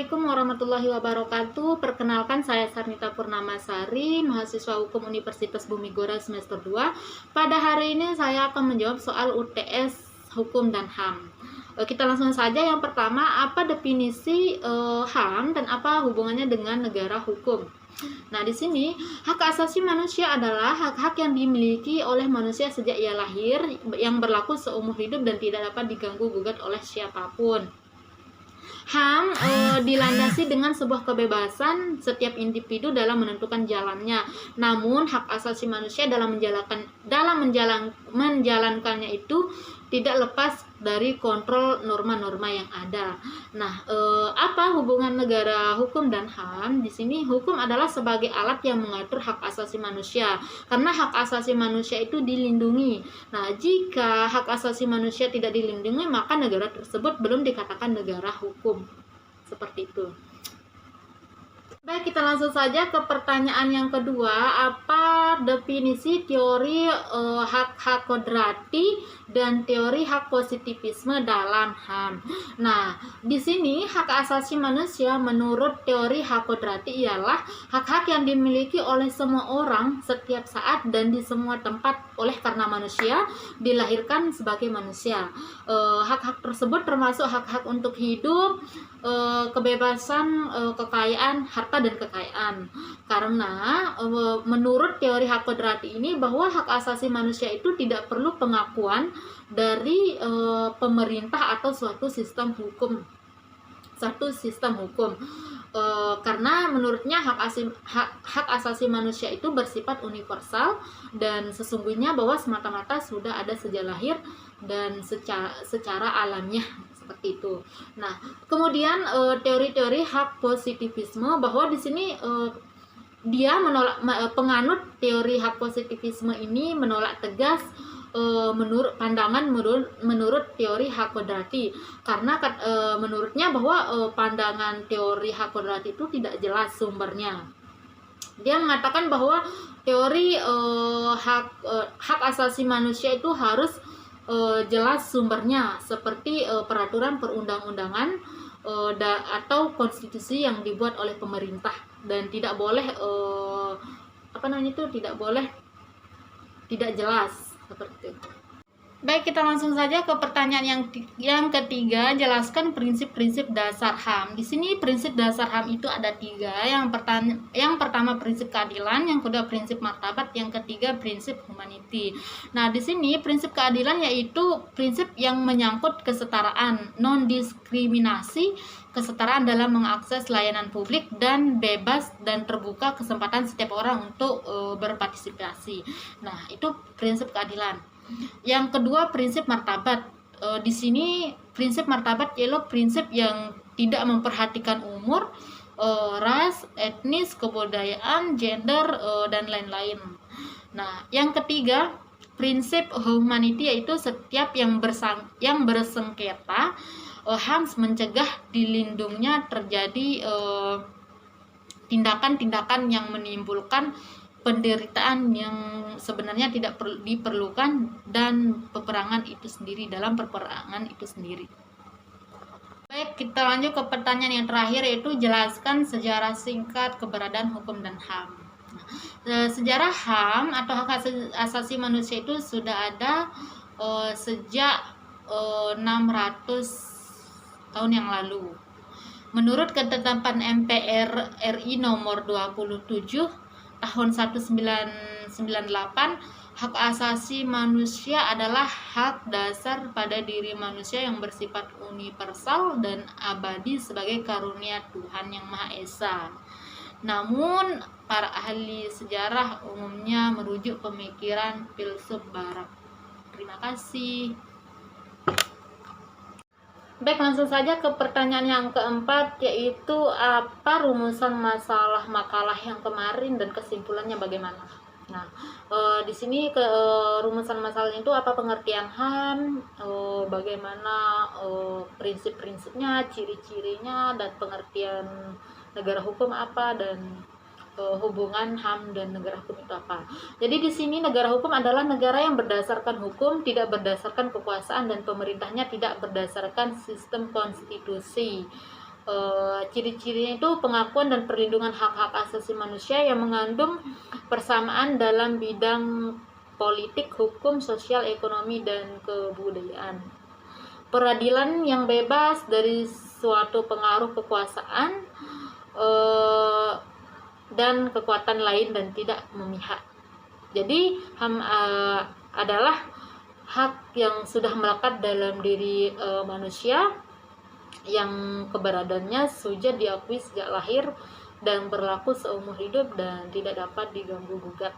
Assalamualaikum warahmatullahi wabarakatuh. Perkenalkan, saya Sarnita Purnamasari, mahasiswa Hukum Universitas Bumi Gora semester 2. Pada hari ini saya akan menjawab soal UTS Hukum dan HAM. Kita langsung saja. Yang pertama, apa definisi HAM dan apa hubungannya dengan negara hukum? Nah, di sini hak asasi manusia adalah hak-hak yang dimiliki oleh manusia sejak ia lahir, yang berlaku seumur hidup dan tidak dapat diganggu gugat oleh siapapun. HAM dilandasi dengan sebuah kebebasan setiap individu dalam menentukan jalannya. Namun hak asasi manusia dalam menjalankannya itu tidak lepas dari kontrol norma-norma yang ada. Nah, apa hubungan negara hukum dan HAM? Di sini hukum adalah sebagai alat yang mengatur hak asasi manusia, karena hak asasi manusia itu dilindungi. Nah, jika hak asasi manusia tidak dilindungi, maka negara tersebut belum dikatakan negara hukum. Seperti itu. Baik, kita langsung saja ke pertanyaan yang kedua. Apa definisi teori hak-hak kodrati dan teori hak positivisme dalam HAM? Nah, di sini hak asasi manusia menurut teori hak kodrati ialah hak-hak yang dimiliki oleh semua orang setiap saat dan di semua tempat oleh karena manusia dilahirkan sebagai manusia. Hak-hak tersebut termasuk hak-hak untuk hidup, kebebasan, kekayaan, harta dan kekayaan. Karena menurut teori hak kodrati ini bahwa hak asasi manusia itu tidak perlu pengakuan dari pemerintah atau suatu sistem hukum. Karena menurutnya hak asasi manusia itu bersifat universal dan sesungguhnya bahwa semata-mata sudah ada sejak lahir dan secara alamiah seperti itu. Nah, kemudian teori-teori hak positivisme bahwa di sini dia menolak, penganut teori hak positivisme ini menolak tegas menurut teori hak kodrati, karena menurutnya bahwa pandangan teori hak kodrati itu tidak jelas sumbernya. Dia mengatakan bahwa teori hak asasi manusia itu harus jelas sumbernya, seperti peraturan perundang-undangan atau konstitusi yang dibuat oleh pemerintah, dan tidak boleh tidak jelas seperti itu. Baik, kita langsung saja ke pertanyaan yang ketiga. Jelaskan prinsip-prinsip dasar HAM. Di sini prinsip dasar HAM itu ada 3. Yang pertama prinsip keadilan, yang kedua prinsip martabat, yang ketiga prinsip humanity. Nah, di sini prinsip keadilan yaitu prinsip yang menyangkut kesetaraan, non-diskriminasi, kesetaraan dalam mengakses layanan publik, dan bebas dan terbuka kesempatan setiap orang untuk berpartisipasi. Nah, itu prinsip keadilan. Yang kedua prinsip martabat. Di sini prinsip martabat yaitu prinsip yang tidak memperhatikan umur, ras, etnis, kebudayaan, gender, dan lain-lain. Nah, yang ketiga prinsip humanity yaitu setiap yang bersengketa harus mencegah dilindungnya terjadi tindakan-tindakan yang menimbulkan penderitaan yang sebenarnya tidak diperlukan dan peperangan itu sendiri. Baik, kita lanjut ke pertanyaan yang terakhir, yaitu jelaskan sejarah singkat keberadaan hukum dan HAM. Sejarah HAM atau hak asasi manusia itu sudah ada sejak 600 tahun yang lalu. Menurut ketetapan MPR RI nomor 27 tahun 1998, hak asasi manusia adalah hak dasar pada diri manusia yang bersifat universal dan abadi sebagai karunia Tuhan Yang Maha Esa. Namun, para ahli sejarah umumnya merujuk pemikiran filsuf barat. Terima kasih. Baik, langsung saja ke pertanyaan yang keempat, yaitu apa rumusan masalah makalah yang kemarin dan kesimpulannya bagaimana. Nah, di sini rumusan masalahnya itu apa pengertian HAM, bagaimana prinsip-prinsipnya, ciri-cirinya, dan pengertian negara hukum apa, dan hubungan HAM dan negara hukum itu apa. Jadi di sini negara hukum adalah negara yang berdasarkan hukum, tidak berdasarkan kekuasaan, dan pemerintahnya tidak berdasarkan sistem konstitusi. Ciri-cirinya itu pengakuan dan perlindungan hak-hak asasi manusia yang mengandung persamaan dalam bidang politik, hukum, sosial, ekonomi, dan kebudayaan. Peradilan yang bebas dari suatu pengaruh kekuasaan dan kekuatan lain dan tidak memihak. Jadi HAM adalah hak yang sudah melekat dalam diri manusia, yang keberadaannya sudah diakui sejak lahir dan berlaku seumur hidup dan tidak dapat diganggu gugat.